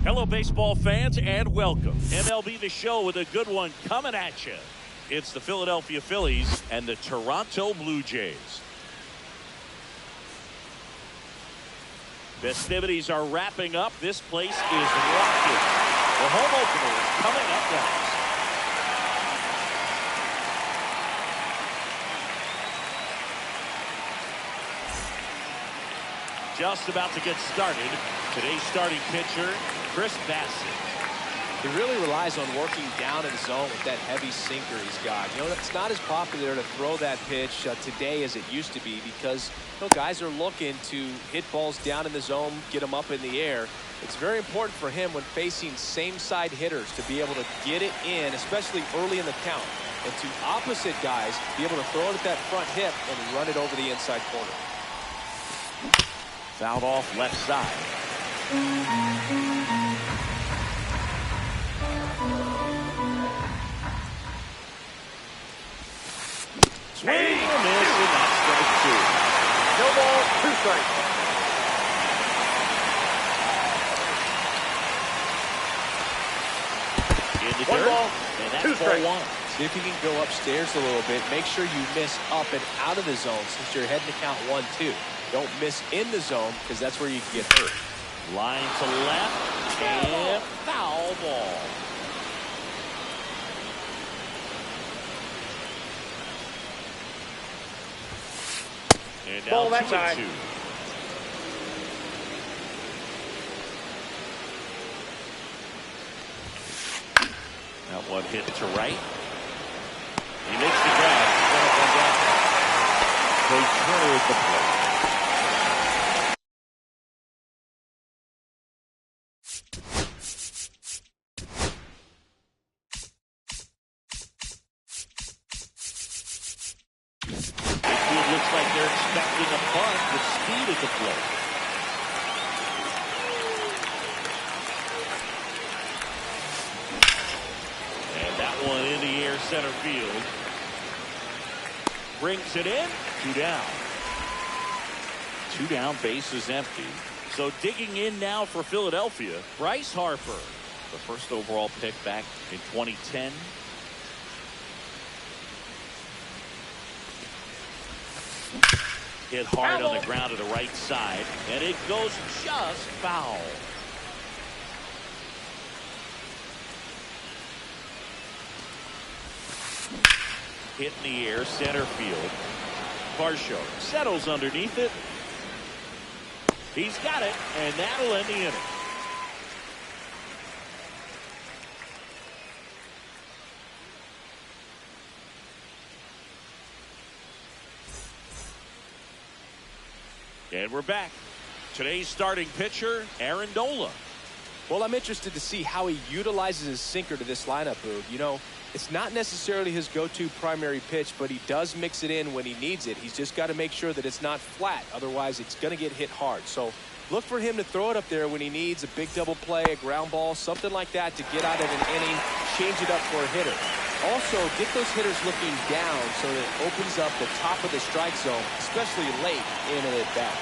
Hello, baseball fans, and welcome. MLB The Show with a good one coming at you. It's the Philadelphia Phillies and the Toronto Blue Jays. Festivities are wrapping up. This place is rocking. The home opener is coming up next. Just about to get started. Today's starting pitcher, Chris Bassett. He really relies on working down in the zone with that heavy sinker he's got. You know, it's not as popular to throw that pitch today as it used to be because, you know, guys are looking to hit balls down in the zone, get them up in the air. It's very important for him when facing same-side hitters to be able to get it in, especially early in the count. And to opposite guys, be able to throw it at that front hip and run it over the inside corner. Fouled off left side. Swing and miss, and that's strike two. No ball, 2 strikes. In the 1 dirt, ball, and that's 2 ball strikes. 1. See if you can go upstairs a little bit. Make sure you miss up and out of the zone since you're heading to count 1-2. Don't miss in the zone because that's where you can get hurt. Line to left, and foul ball. And now Ball that 2-2. side. That one hit to right. He makes the grab. They curve the play. It looks like they're expecting a bunt with speed at the plate. And that one in the air center field. Brings it in. 2 down. 2 down, base is empty. So digging in now for Philadelphia, Bryce Harper, the first overall pick back in 2010. Hit hard on the ground to the right side, and it goes just foul. Hit in the air, center field. Varsho settles underneath it. He's got it, and that'll end the inning. And we're back. Today's starting pitcher, Aaron Nola. Well, I'm interested to see how he utilizes his sinker to this lineup, Boog. You know, it's not necessarily his go-to primary pitch, but he does mix it in when he needs it. He's just got to make sure that it's not flat. Otherwise, it's going to get hit hard. So look for him to throw it up there when he needs a big double play, a ground ball, something like that to get out of an inning, change it up for a hitter. Also, get those hitters looking down so that it opens up the top of the strike zone, especially late in an at-bat.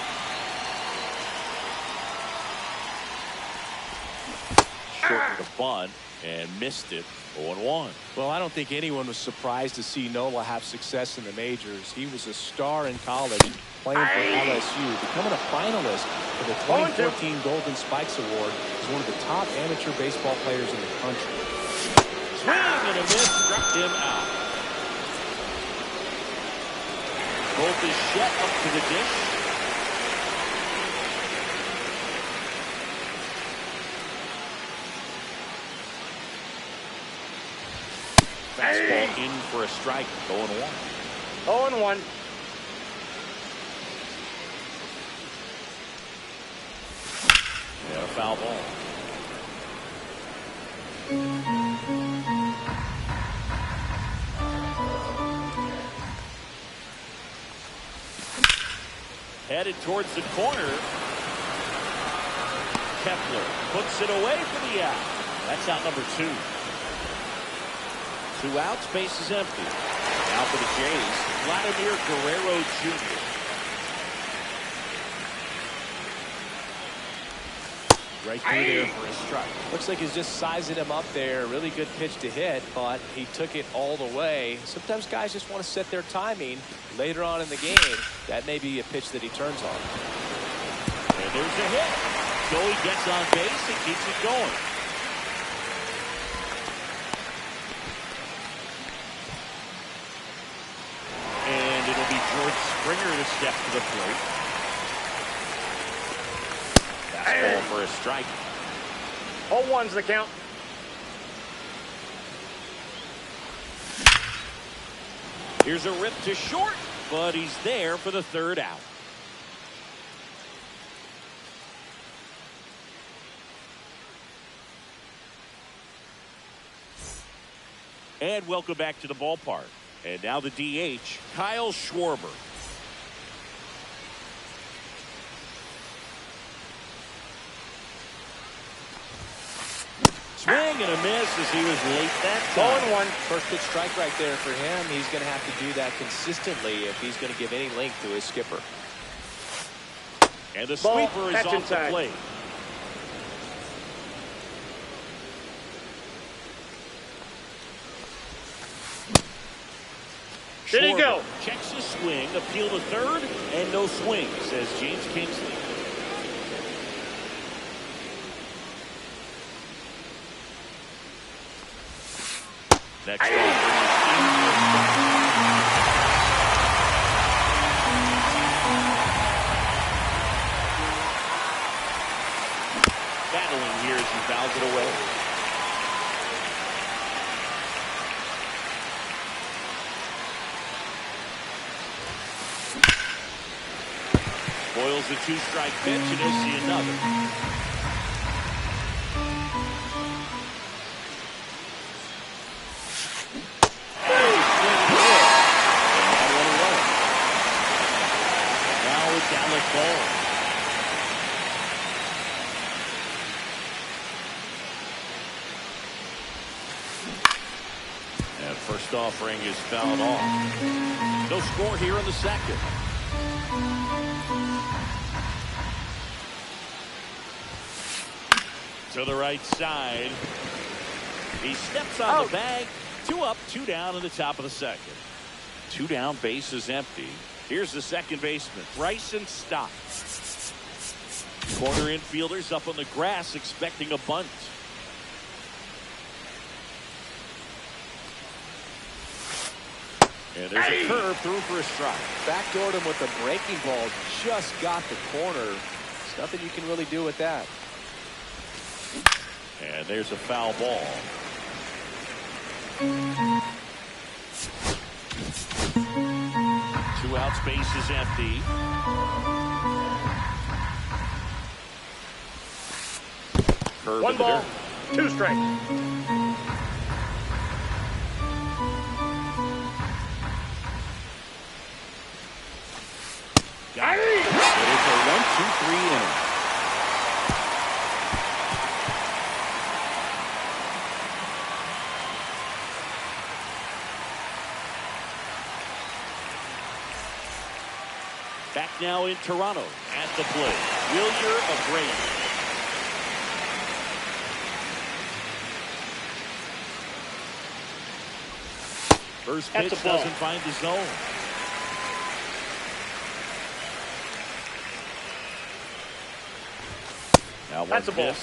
Short the bunt and missed it. 0-1. Well, I don't think anyone was surprised to see Nola have success in the majors. He was a star in college, playing for LSU, becoming a finalist for the 2014 Golden Spikes Award as one of the top amateur baseball players in the country. Swing and a miss, struck him out. Both is Shet up to the dish. Fastball in for a strike, 0-1. 0-1. And a foul ball. Headed towards the corner. Kepler puts it away for the out. That's out number 2. 2 outs, base is empty. Now for the Jays, Vladimir Guerrero Jr. Right through there for a strike. Looks like he's just sizing him up there. Really good pitch to hit, but he took it all the way. Sometimes guys just want to set their timing later on in the game. That may be a pitch that he turns on. And there's a hit. Joey gets on base and keeps it going. And it'll be George Springer to step to the plate. Fastball for a strike. 0-1's the count. Here's a rip to short, but he's there for the third out. And welcome back to the ballpark. And now the DH, Kyle Schwarber. Swing and a miss as he was late that time. 0-1. First pitch strike right there for him. He's going to have to do that consistently if he's going to give any length to his skipper. And the Ball, sweeper is catch off the inside. plate. There you go. Schwarber checks his swing, appeal to third, and no swing, says James Kingsley. Next battling here as he fouls it away. Boils the two-strike pitch, and he'll see another. Ball. And first offering is fouled off. No score here in the second. To the right side. He steps on the bag. 2 up, 2 down in the top of the second. 2 down, base is empty. Here's the second baseman, Bryson Stott. Corner infielders up on the grass expecting a bunt. And there's a curve through for a strike. Backdoored him with the breaking ball. Just got the corner. There's nothing you can really do with that. And there's a foul ball. Two out, space is empty. Curve 1 ball, 2 strikes. Got it. But it's a 1-2-3 inning. Back now in Toronto at the plate, Wilyer Abreu. First pitch doesn't find the zone. Now one That's a ball. miss.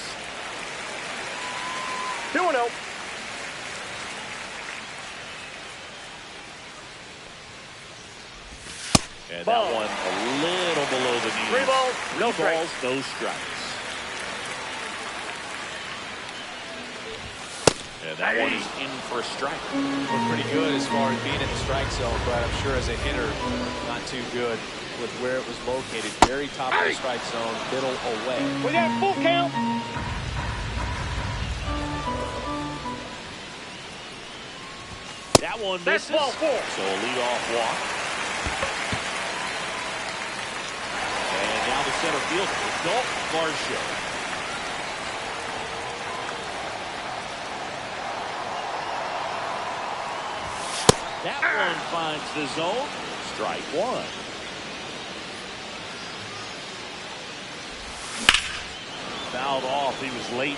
2-0. And Ball. that one a little below the knees. 3 balls, no balls, strikes. no strikes. And that one is in for a strike. Looked pretty good as far as being in the strike zone, but I'm sure as a hitter, not too good with where it was located. Very top of the strike zone, middle away. We got full count. That one That's misses. ball 4. So a leadoff walk. And now the center fielder, Dalton Varsho. That one finds the zone. Strike 1. Fouled off. He was late.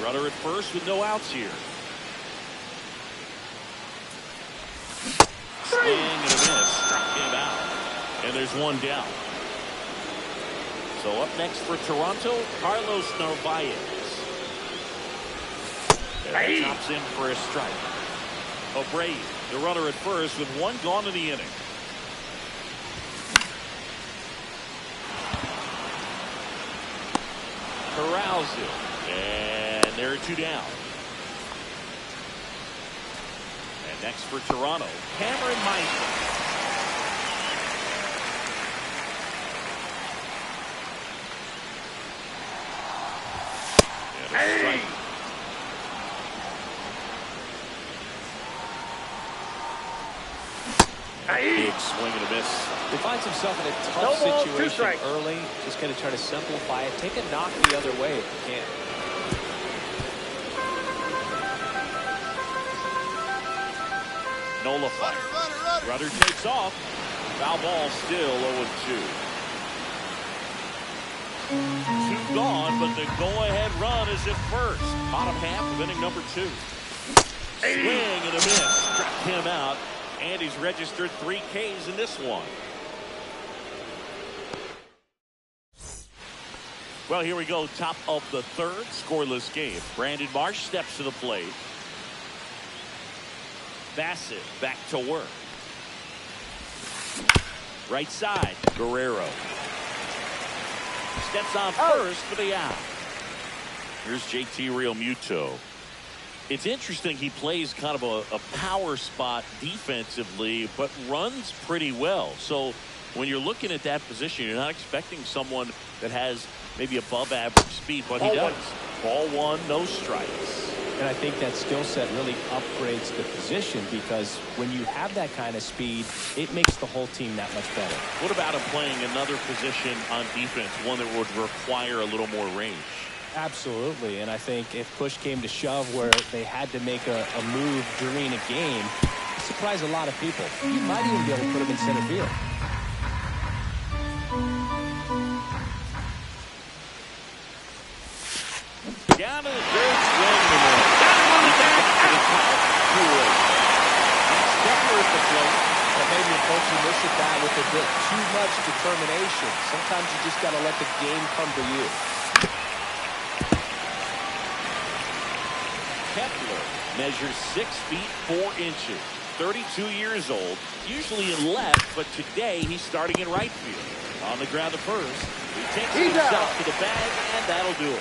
Runner at first with no outs here. Swing and a miss. Struck him out. And there's one down. So up next for Toronto, Carlos Narvaez. And he chops in for a strike. O'Brien, the runner at first with one gone in the inning. Corrals it. And there are two down. And next for Toronto, Cameron Meisner. And a strike. Big swing and a miss. He finds himself in a tough situation early. Just going to try to simplify it. Take a knock the other way if you can. Nullified. Rudder takes off. Foul ball still 0-2. Two gone, but the go-ahead run is at first. Bottom half of inning number 2. Swing and a miss. Struck him out. And he's registered 3 Ks in this one. Well, here we go. Top of the third. Scoreless game. Brandon Marsh steps to the plate. Bassett back to work. Right side. Guerrero. Steps on first for the out. Here's JT Realmuto. It's interesting, he plays kind of a power spot defensively, but runs pretty well. So when you're looking at that position, you're not expecting someone that has maybe above average speed, but he does. Ball one, no strikes. And I think that skill set really upgrades the position, because when you have that kind of speed, it makes the whole team that much better. What about him playing another position on defense, one that would require a little more range? Absolutely, and I think if push came to shove where they had to make a move during a game, surprise a lot of people. You might even be able to put him in center field. Down to the third, swing and a miss. To the top, 2-8. Steppler at the plate. But maybe approaching this at bat with a bit too much determination. Sometimes you just got to let the game come to you. Kepler measures 6 feet 4 inches, 32 years old, usually in left, but today he's starting in right field. On the ground to first, he takes himself to the bag, and that'll do it.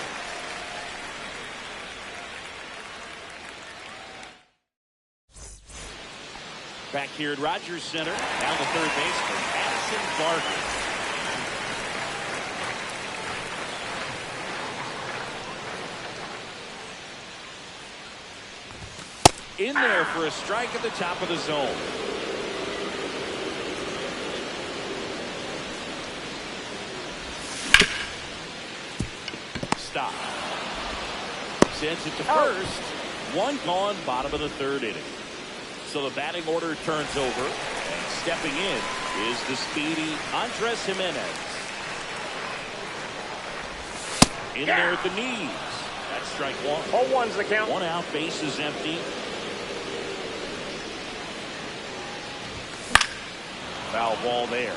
Back here at Rogers Center, down the third baseman, Addison Barker. In there for a strike at the top of the zone. Stop. Sends it to first. One gone, bottom of the third inning. So the batting order turns over. And stepping in is the speedy Andres Jimenez. In there at the knees. That's strike one. 0-1's the count. One out, base is empty. Foul ball there.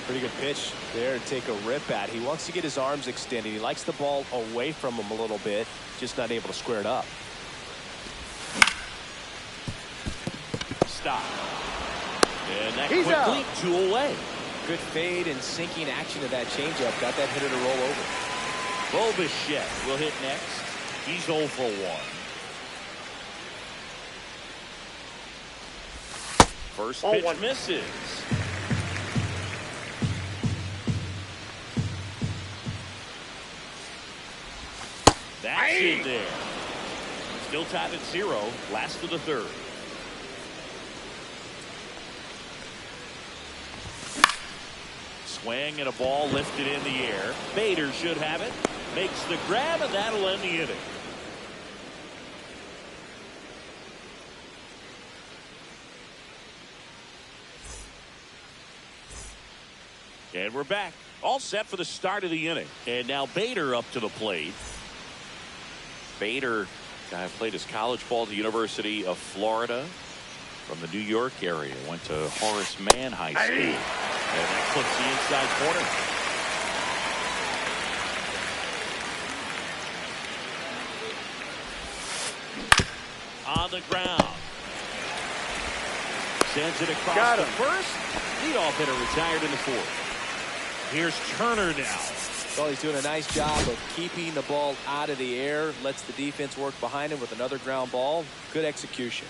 Pretty good pitch there to take a rip at. He wants to get his arms extended. He likes the ball away from him a little bit, just not able to square it up. Stop. And that quickly, 2 away. Good fade and sinking action of that changeup. Got that hitter to roll over. Bo Bichette will hit next. He's 0 for 1. First pitch misses. That's in there. Still tied at 0. Last of the third. Swing and a ball lifted in the air. Bader should have it. Makes the grab, and that'll end the inning. And we're back. All set for the start of the inning. And now Bader up to the plate. Bader played his college ball at the University of Florida from the New York area. Went to Horace Mann High School. And that clips the inside corner. On the ground. Sends it across the first. Leadoff hitter retired in the fourth. Here's Turner now. Well, he's doing a nice job of keeping the ball out of the air. Lets the defense work behind him with another ground ball. Good execution.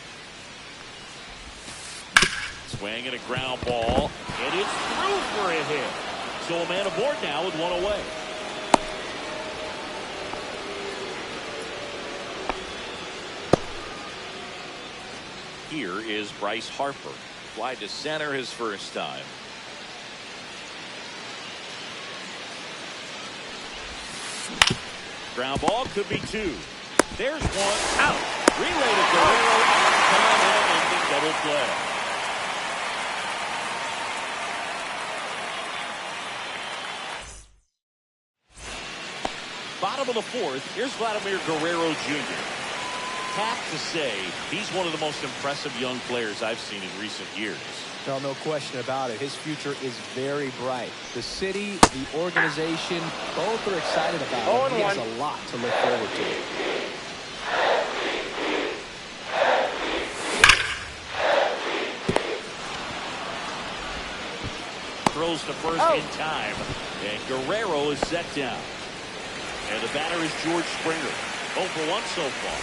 Swing and a ground ball. And it's through for a hit. So a man aboard now with one away. Here is Bryce Harper. Fly to center his first time. Ground ball could be two. There's one out. Relay to Guerrero on and ending double play. Bottom of the fourth. Here's Vladimir Guerrero Jr. Have to say he's one of the most impressive young players I've seen in recent years. Well, no question about it. His future is very bright. The city, the organization, both are excited about him. He has a lot to look forward to. Throws to first in time. And Guerrero is set down. And the batter is George Springer. 0 for 1 so far.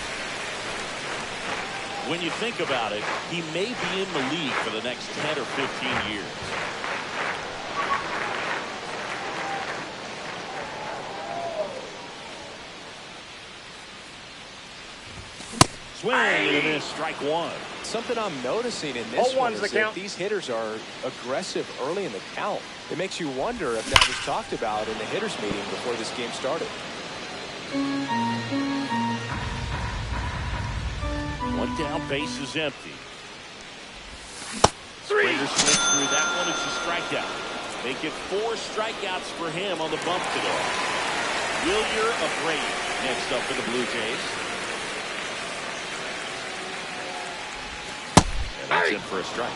When you think about it, he may be in the league for the next 10 or 15 years. Swing and a miss, strike one. Something I'm noticing in this one is that these hitters are aggressive early in the count. It makes you wonder if that was talked about in the hitters meeting before this game started. One down, base is empty. Springer swings through that one. It's a strikeout. Make it 4 strikeouts for him on the bump today. Wilyer Abreu next up for the Blue Jays. And that's it for a strike.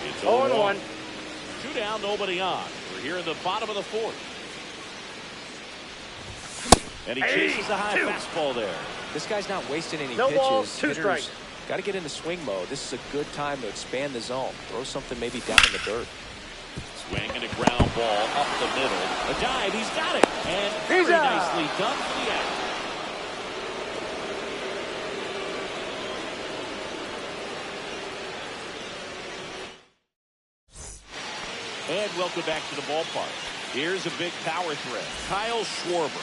It's 0-1. 2 down, nobody on. We're here in the bottom of the fourth. And he chases a high fastball there. This guy's not wasting any no pitches. Balls, 2 strikes. Got to get into swing mode. This is a good time to expand the zone. Throw something maybe down in the dirt. Swing and a ground ball up the middle. A dive, he's got it. And very nicely done for the out. And welcome back to the ballpark. Here's a big power threat. Kyle Schwarber.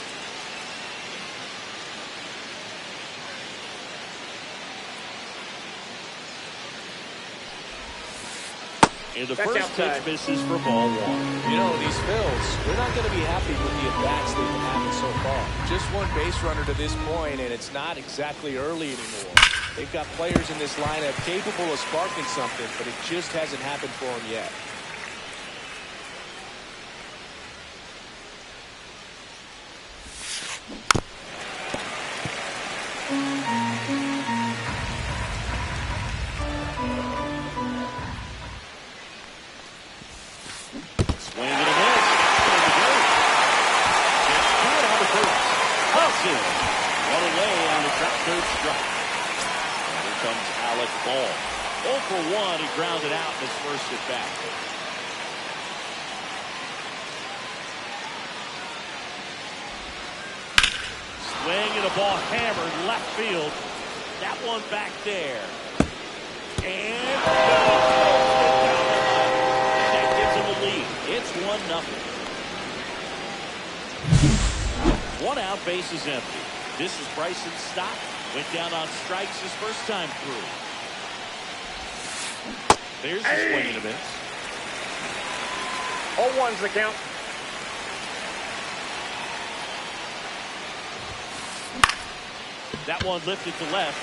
And the first pitch misses for ball one. You know, these Phils, they're not going to be happy with the at-bats they've been having so far. Just one base runner to this point, and it's not exactly early anymore. They've got players in this lineup capable of sparking something, but it just hasn't happened for them yet. Ball. 0 for 1. He grounded out in his first at bat. Swing and a ball hammered left field. That one back there. And that gives him a lead. It's 1-0. 1 out, base is empty. This is Bryson's stop. Went down on strikes his first time through. There's the swing and a miss. 0-1's the count. That one lifted to left.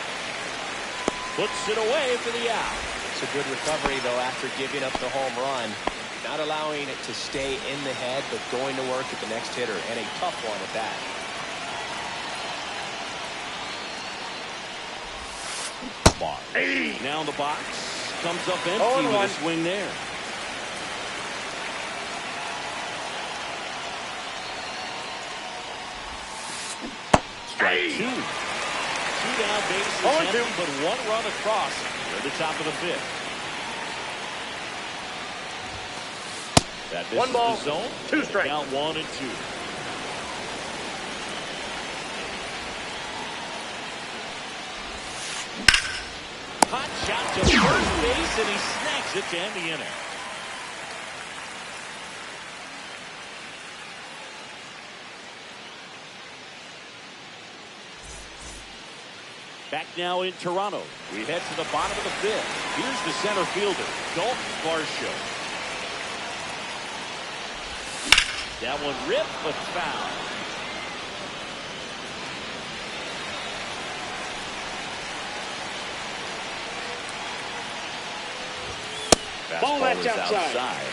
Puts it away for the out. It's a good recovery, though, after giving up the home run. Not allowing it to stay in the head, but going to work at the next hitter, and a tough one at that. Now in the box. Comes up empty with a swing there. Strike two. Two down bases empty, but one run across near the top of the fifth. That misses one ball, the zone. two strikes. Count 1 and 2. Hot shot to first base, and he snags it to end the inning. Back now in Toronto. We head to the bottom of the fifth. Here's the center fielder, Dalton Varsho. That one ripped, but foul. Ball that's outside.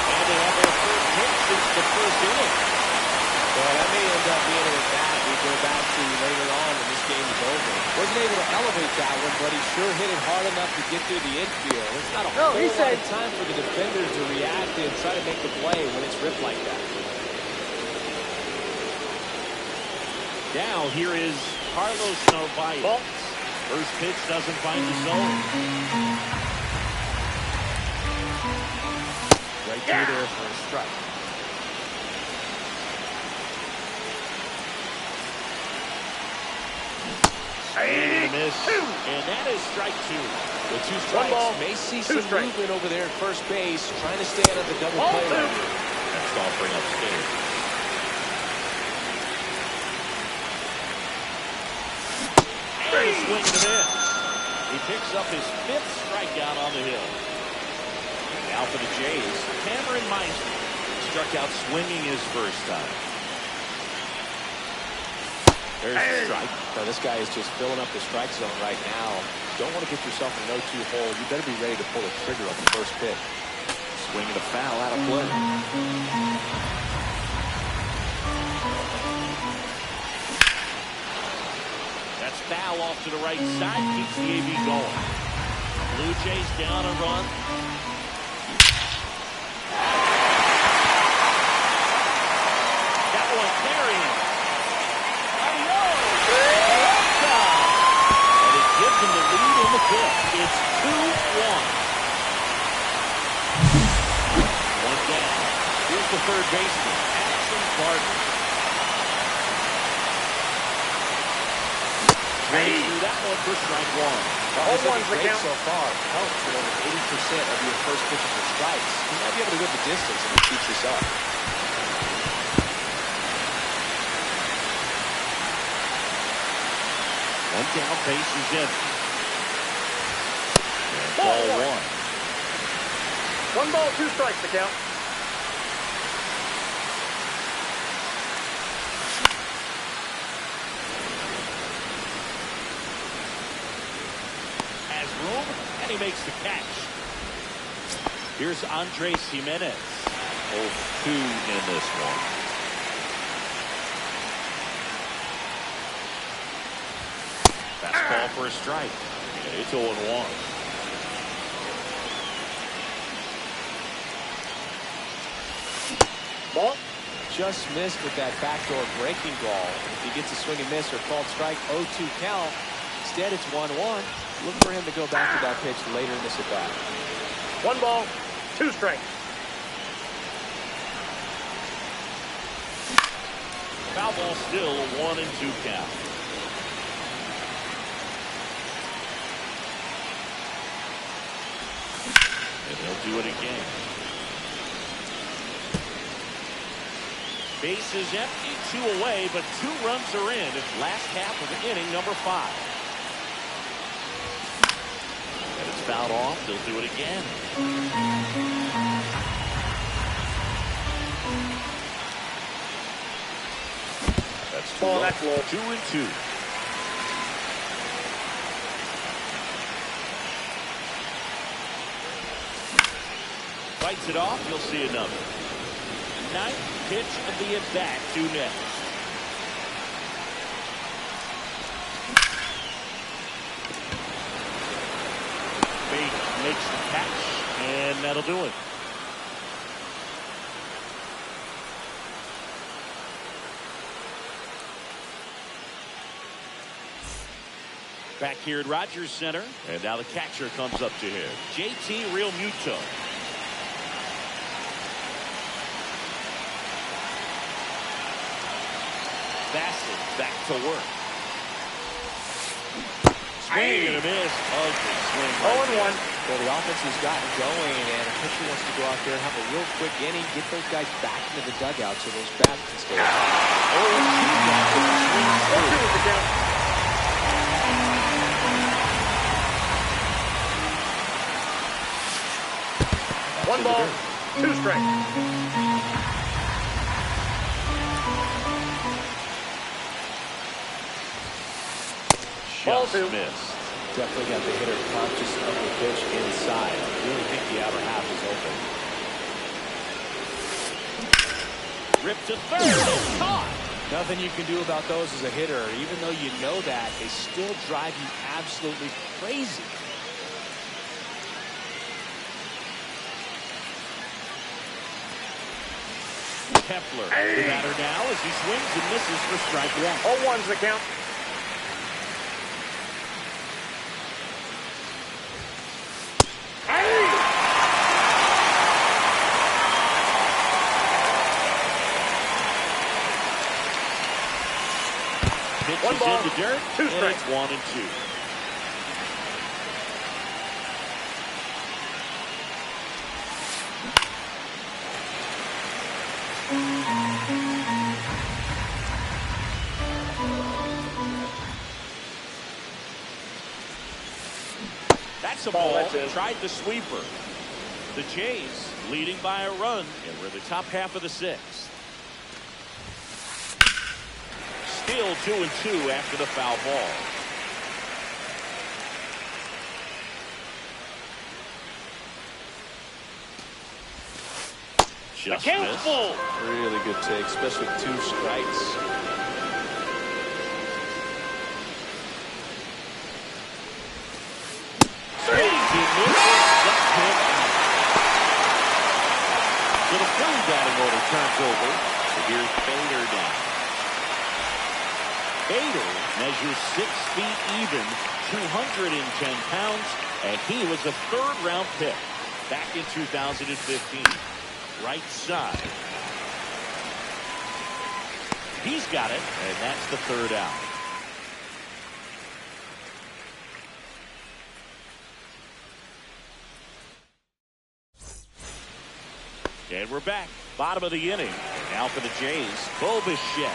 And they have their first hit since the first inning. Well, that may end up being a bat we go back to later on when this game is over. Wasn't able to elevate that one, but he sure hit it hard enough to get through the infield. It's not a whole lot of time for the defenders to react and try to make the play when it's ripped like that. Now here is Carlos Narvaez. First pitch doesn't find the zone. Right through there for a strike. And a miss. And that is strike two. The two strikes may see some movement over there at first base, trying to stay out of the double play. Next offering upstairs. And a swing and a miss. He picks up his fifth strikeout on the hill. Now for the Jays, Cameron Meisner struck out swinging his first time. There's the strike. Now this guy is just filling up the strike zone right now. Don't want to get yourself in an 0-2 hole. You better be ready to pull the trigger on the first pitch. Swing and a foul out of play. That's foul off to the right side. Keeps the AB going. Blue Jays down a run. That one carrying. And it gives them the lead in the fifth. It's 2-1. One down. Here's the third baseman, Addison Barton. Through that one for strike one. Home runs the count so far. Helps with over 80% of your first pitches for strikes. You might be able to go the distance if he keeps this up. One down, base is empty. And ball one. One ball, two strikes to count. Has room, and he makes the catch. Here's Andres Jimenez. 0-2 in this one. Fastball for a strike. And it's 0-1. Ball. Just missed with that backdoor breaking ball. If he gets a swing and miss or called strike, 0-2 count. Instead, it's 1-1. Look for him to go back to that pitch later in this at bat. One ball, two strikes. Foul ball still, a 1-2 count. And he'll do it again. Base is empty, 2 away, but 2 runs are in. It's last half of inning number 5. And it's fouled off. They'll do it again. Ball, that's low. 2-2. Fights it off. You'll see another. Ninth pitch of the at-bat to next. Bate makes the catch, and that'll do it. Back here at Rogers Center, and now the catcher comes up to him. JT Realmuto. Bassett back to work. Swing and a miss. Ugly swing. 0-1. Well, the offense has gotten going, and a pitcher wants to go out there and have a real quick inning, get those guys back into the dugout so those bats can stay. 0-2 is the count. One ball, 2 strikes. Just Ball 2. missed. Definitely got the hitter conscious of the pitch inside. I really think the outer half is open. Ripped to third and caught. Nothing you can do about those as a hitter. Even though you know that, they still drive you absolutely crazy. Kepler, the batter now as he swings and misses for strike one. 0-1's the count. Pitch One is ball, in the dirt, 2 and strikes. it's 1-2. That's a ball. That's it. Tried the sweeper. The Jays leading by a run, and we're in the top half of the sixth. Still 2-2 after the foul ball. Just missed. Really good take, especially with 2 strikes. So the Philly batting order turns over. So here's Bader down. Bader measures 6 feet even, 210 pounds, and he was a third-round pick back in 2015. Right side. He's got it, and that's the third out. And we're back. Bottom of the inning. Now for the Jays, Bo Bichette.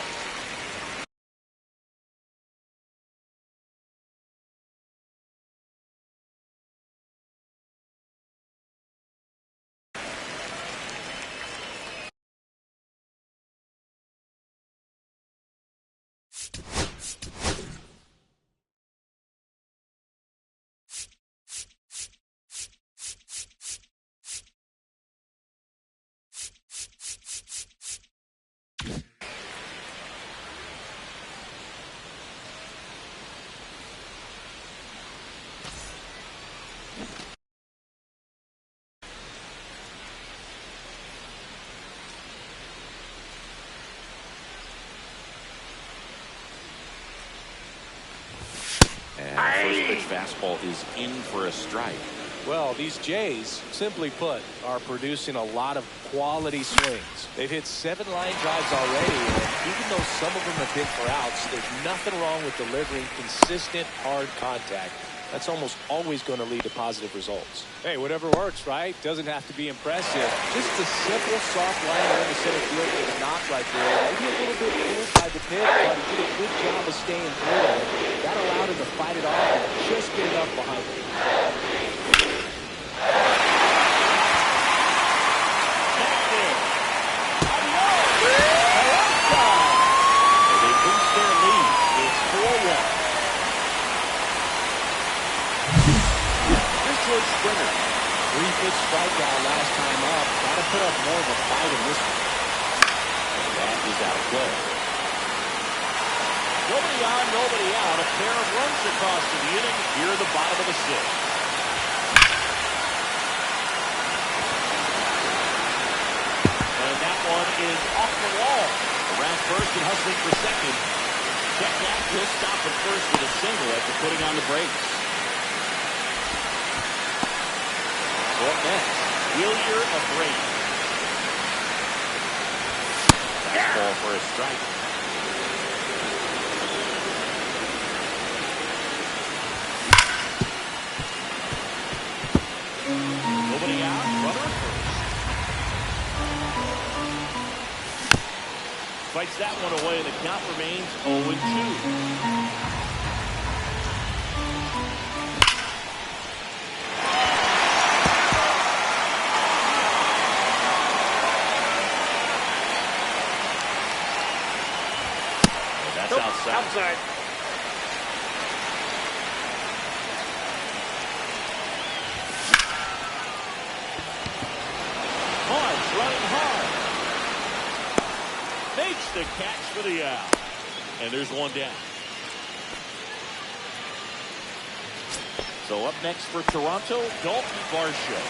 Fastball is in for a strike. Well, these Jays, simply put, are producing a lot of quality swings. They've hit 7 line drives already, and even though some of them have been for outs, there's nothing wrong with delivering consistent, hard contact. That's almost always going to lead to positive results. Hey, whatever works, right? Doesn't have to be impressive. Just a simple, soft liner in the center field with a knock right there. Maybe a little bit inside the pitch, but he did a good job of staying through it. That allowed him to fight it off and just get enough behind him. They boost their good strikeout last time up. Got to put up more of a fight in this one. That is out of play. Nobody on, nobody out. A pair of runs across the inning here in the bottom of the sixth. And that one is off the wall. Around first and hustling for second. Check that. He'll stop at first with a single after putting on the brakes. Up next, Wilyer Abreu. Fastball for a strike. Nobody out. Runner at first. Fights that one away, and the count remains 0-2. Outside. March running hard. Makes the catch for the out. And there's one down. So up next for Toronto, Dalton Varsho.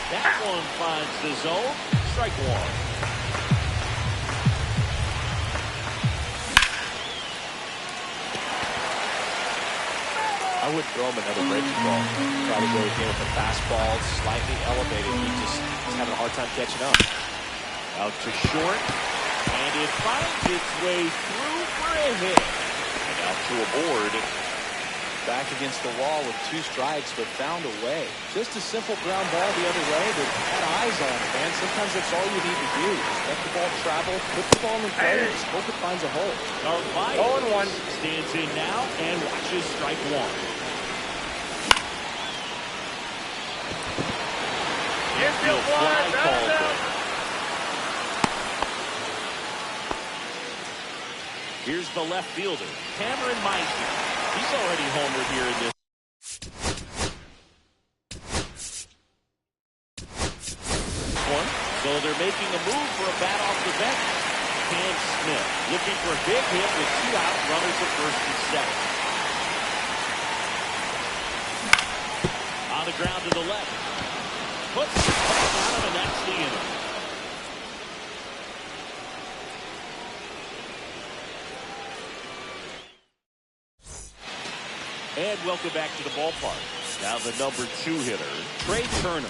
That one finds the zone. Strike one. I would throw him another breaking ball. Try to go again with the fastball slightly elevated. He's having a hard time catching up. Out to short. And it finds its way through for a hit. And out to a board. Back against the wall with 2 strikes, but found a way. Just a simple ground ball the other way, but had eyes on it, man. Sometimes that's all you need to do. Just let the ball travel, put the ball in play, and just hope it finds a hole. Narvaez stands in now and watches strike one. Infield fly called for. Here's the left fielder, Cameron Meisner. He's already homered here in this one. So they're making a move for a bat off the bench. Cam Smith looking for a big hit with 2 out, runners at first and second. On the ground to the left. Puts the ball on him, and that's the inning. And welcome back to the ballpark. Now the number 2 hitter, Trey Turner.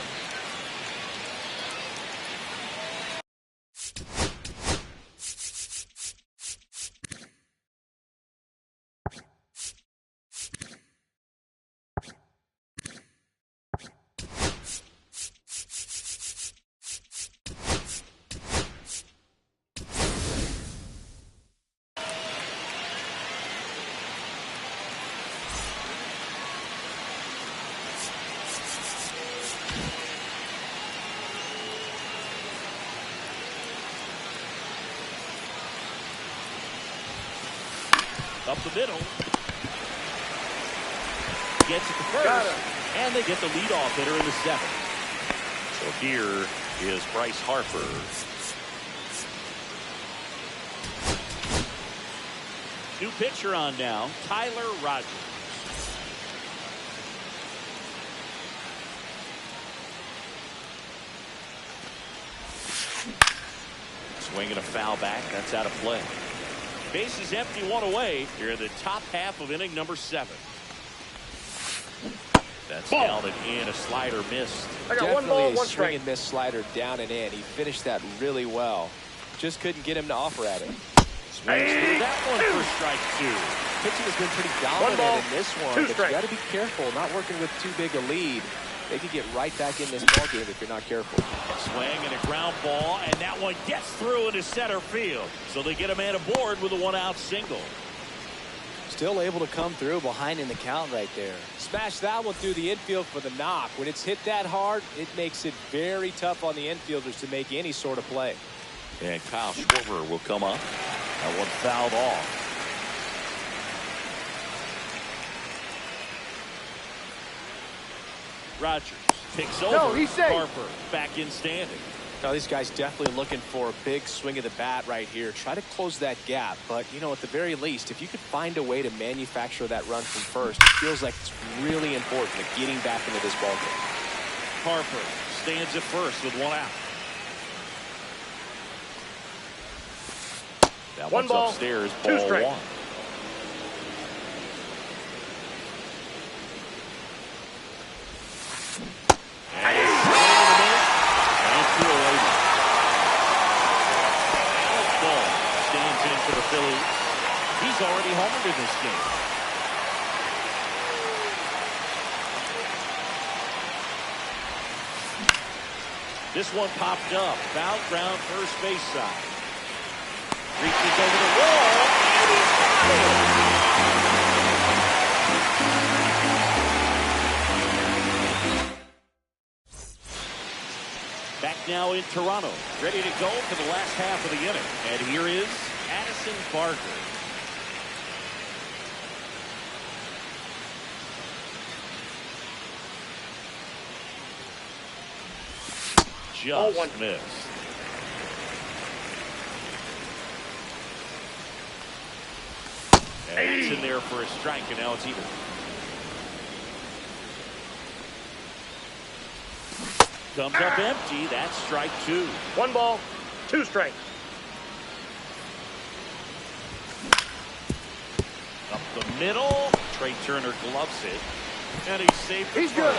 Up the middle. Gets it to first. And they get the leadoff hitter in the 7th. So here is Bryce Harper. New pitcher on now, Tyler Rogers. Swinging a foul back. That's out of play. Bases empty, 1 away. Here in the top half of inning number 7. That's down and in. A slider missed. Definitely a swing and miss slider down and in. He finished that really well. Just couldn't get him to offer at it. Swings through that one for strike 2. Pitching has been pretty dominant in this one, but you got to be careful. Not working with too big a lead. They could get right back in this ballgame if you're not careful. Swing and a ground ball, and that one gets through into center field. So they get a man aboard with a 1-out single. Still able to come through behind in the count right there. Smash that one through the infield for the knock. When it's hit that hard, it makes it very tough on the infielders to make any sort of play. And Kyle Schwarber will come up. That one fouled off. Rogers takes over. No, he's safe. Harper back in standing. Now, these guys definitely looking for a big swing of the bat right here. Try to close that gap. But, you know, at the very least, if you could find a way to manufacture that run from first, it feels like it's really important to getting back into this ballgame. Harper stands at first with one out. That One one's ball, upstairs, two ball strikes. one. For the Phillies. He's already homered in this game. This one popped up. Foul ground first base side. Reaches over the wall. And he's got it. Back now in Toronto. Ready to go for the last half of the inning. And here is Addison Barker. Just missed. And it's in there for a strike, and now it's even. Comes up empty. That's strike two. One ball, two strikes. Up the middle. Trey Turner gloves it. And he's safe. He's good.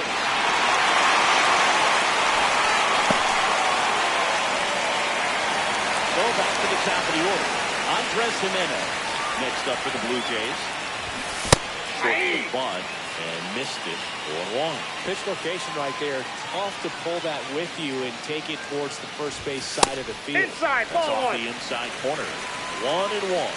So back to the top of the order. Andres Jimenez next up for the Blue Jays. Short for bunt and missed it. 4-1. Pitch location right there. Tough to pull that with you and take it towards the first base side of the field. Inside, That's ball off one. the inside corner. 1-1.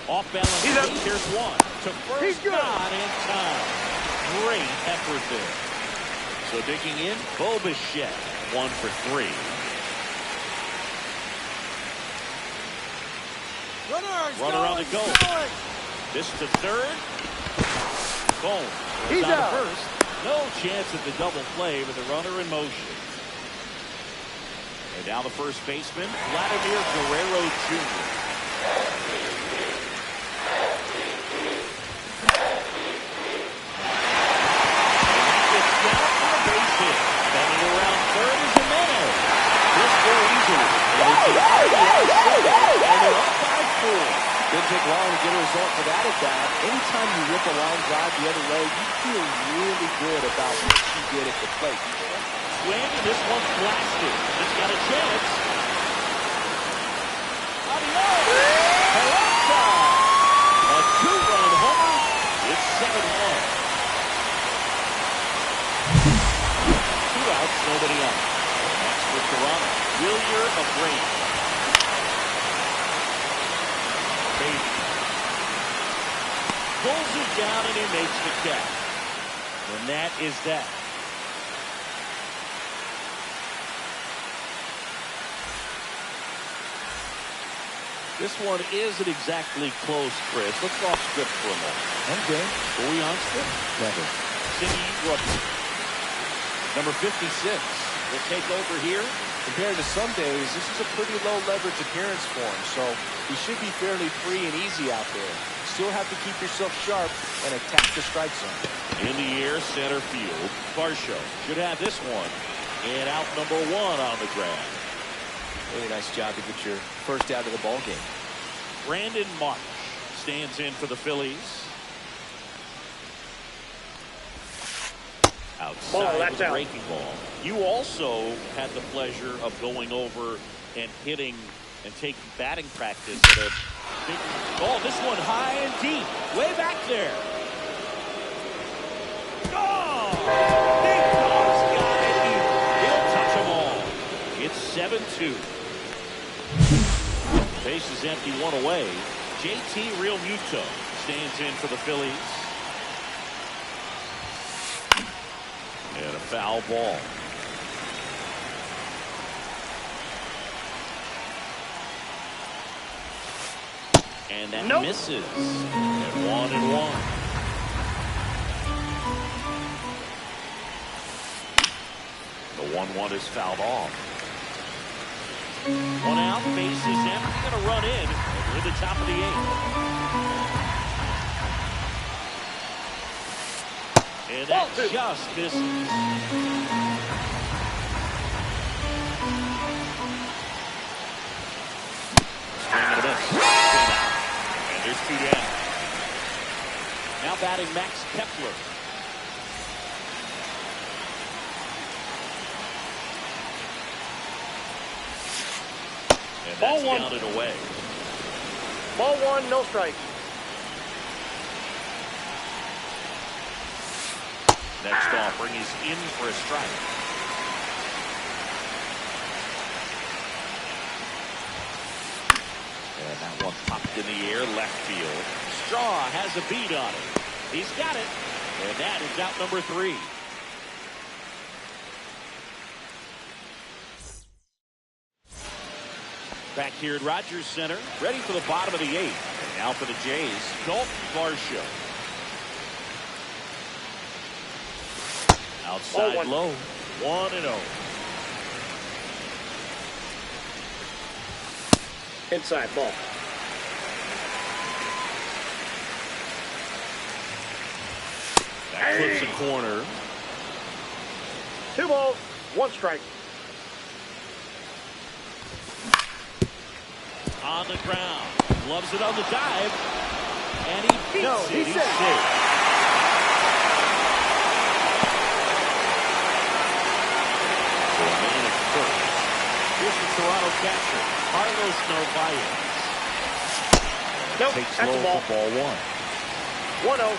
Off balance. He's up. Here's one. To first. He's good. Not in time. Great effort there. So digging in, Bo Bichette. 1 for 3. Runner on the go. This to third. Boom. He's on out. to first. No chance at the double play with the runner in motion. And now the first baseman, Vladimir Guerrero Jr. Coming around third is Jimenez. This goal easily. And they're up by 4. Didn't take long to get a result for that at bat. Anytime you rip a line drive the other way, you feel really good about what you did at the plate. Swing, and this one blasted. It's got a chance. Adios! Peralta! A 2-run homer. It's 7-1. 2 outs, nobody on. Next for Toronto, Wilyer of Rain. Pulls it down and he makes the catch. And that is that. This one isn't exactly close, Chris. Let's go off script for a moment. Okay. Were we on script? Never. Cindy Rookie. Number 56 will take over here. Compared to some days, this is a pretty low leverage appearance for him, so he should be fairly free and easy out there. Still have to keep yourself sharp and attack the strike zone. In the air, center field. Varsho should have this one. And out number 1 on the grab. Really nice job to get your first out of the ball game. Brandon Marsh stands in for the Phillies. Outside that's with a out. breaking ball. You also had the pleasure of going over and hitting and taking batting practice at a big. Oh, this one high and deep, way back there. Oh, big toss guy. He'll touch them all. It's 2. Base is empty, 1 away. JT Realmuto stands in for the Phillies. And a foul ball. And that misses. And 1-1. The 1-1 is fouled off. 1 out, base is empty, going to run in. We're at the top of the 8th. And that just misses. Swing and a miss. And there's 2 down. Now batting Max Kepler. And that's down and away. Ball 1, no strike. Next offering is in for a strike. And that one popped in the air, left field. Straw has a beat on it. He's got it. And that is out number 3. Back here at Rogers Center, ready for the bottom of the 8th. And now for the Jays, Dalton Varsho. Outside low, 1-0. Inside ball. That clips the corner. 2 balls, 1 strike. On the ground, loves it on the dive, and he beats it. He's safe. Here's the Toronto catcher, Carlos Narvaez. Nope, takes that's low a ball. for ball 1-0.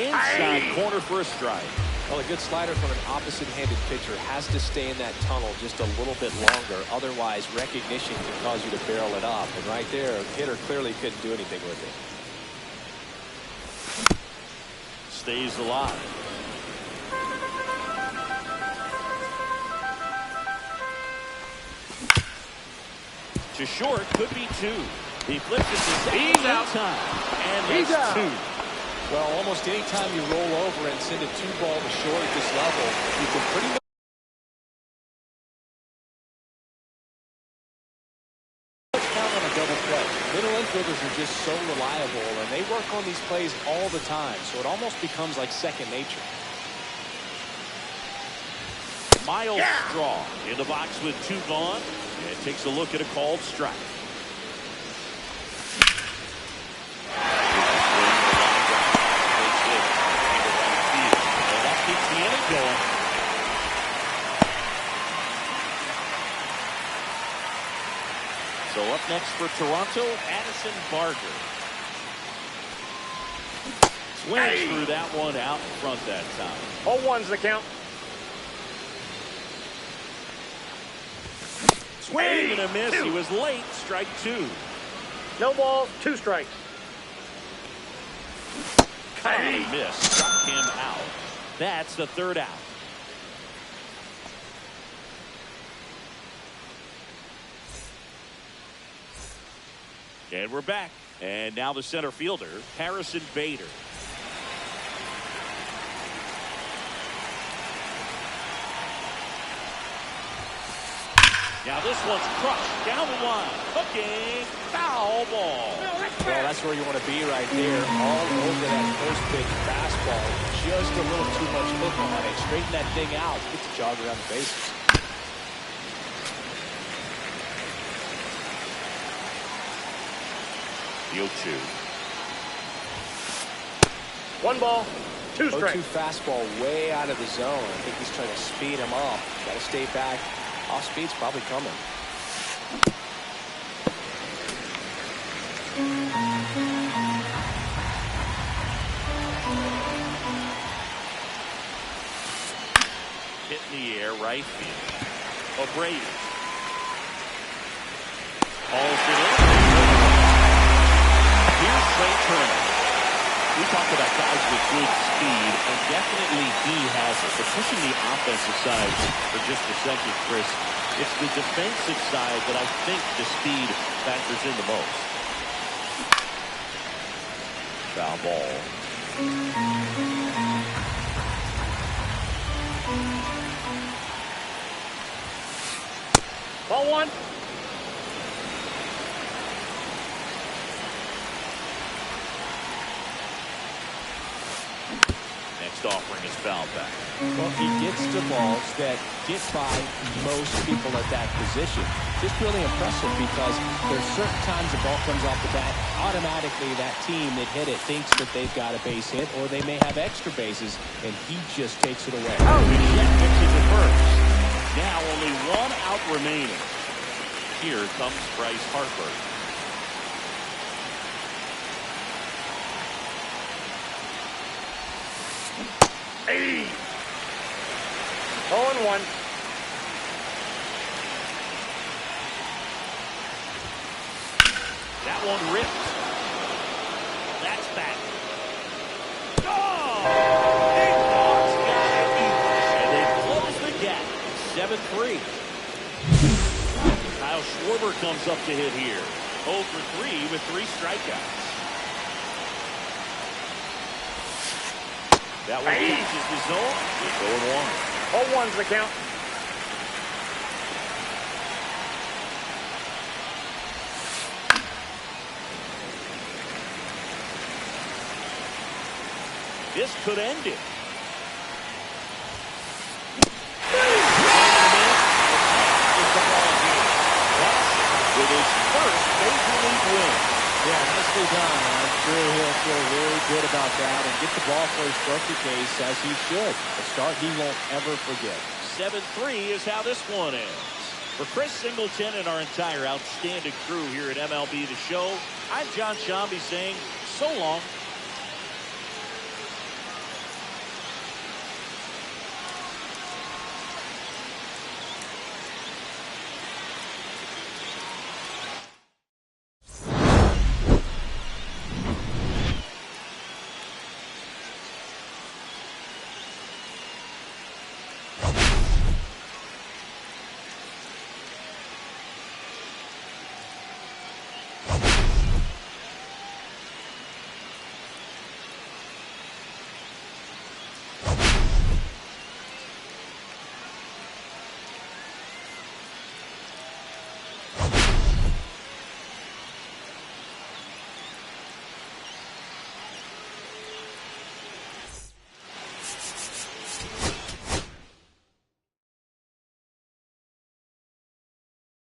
Inside corner for a strike. Well, a good slider from an opposite-handed pitcher has to stay in that tunnel just a little bit longer. Otherwise, recognition can cause you to barrel it up. And right there, a hitter clearly couldn't do anything with it. Stays alive. To short, could be 2. He flips it to second. He's out. Time. And He's that's out. 2. Well, almost any time you roll over and send a 2-ball to short at this level, you can pretty much count on a double play. Middle infielders are just so reliable, and they work on these plays all the time, so it almost becomes like second nature. Miles Straw in the box with 2 gone, and takes a look at a called strike. Going. So up next for Toronto, Addison Barger. Swings through that one out in front that time. 0-1's the count. Swing and a miss. He was late. Strike 2. No balls, 2 strikes. Cut on a miss. Struck him out. That's the 3rd out. And we're back. And now the center fielder, Harrison Bader. Now this one's crushed down the line. Hooking. Foul ball. Well, that's where you want to be right there. All over that first pitch fastball. Just a little too much hook on it. Straighten that thing out. Get the jog around the bases. The 0-2. 1 ball, 2 strikes. 0-2 fastball way out of the zone. I think he's trying to speed him up. Got to stay back. Off speed's probably coming. Hit right field. O'Brady. Hauls it in. Here's Trey Turner. We talked about guys with good speed, and definitely he has it. So pushing the offensive side for just a second, Chris, it's the defensive side that I think the speed factors in the most. Foul ball. Ball one. Next offering is foul back. Well, he gets to balls that get by most people at that position. Just really impressive because there's certain times the ball comes off the bat, automatically that team that hit it thinks that they've got a base hit or they may have extra bases, and he just takes it away. Oh, Bichette mixes it first. Now only one out remaining. Here comes Bryce Harper. Hey. 0-1. That one ripped. That's back. Oh! Big Dogs got it. And they close the gap. 7-3. Kyle Schwarber comes up to hit here. 0 for 3 with 3 strikeouts. That one catches the zone. It's 0-1. 0-1's the count. This could end it. With his first major league win. Yeah, nicely done. I'm sure he'll feel really good about that and get the ball for his trophy case as he should. A start he won't ever forget. 7-3 is how this one ends. For Chris Singleton and our entire outstanding crew here at MLB The Show, I'm John Shambi saying so long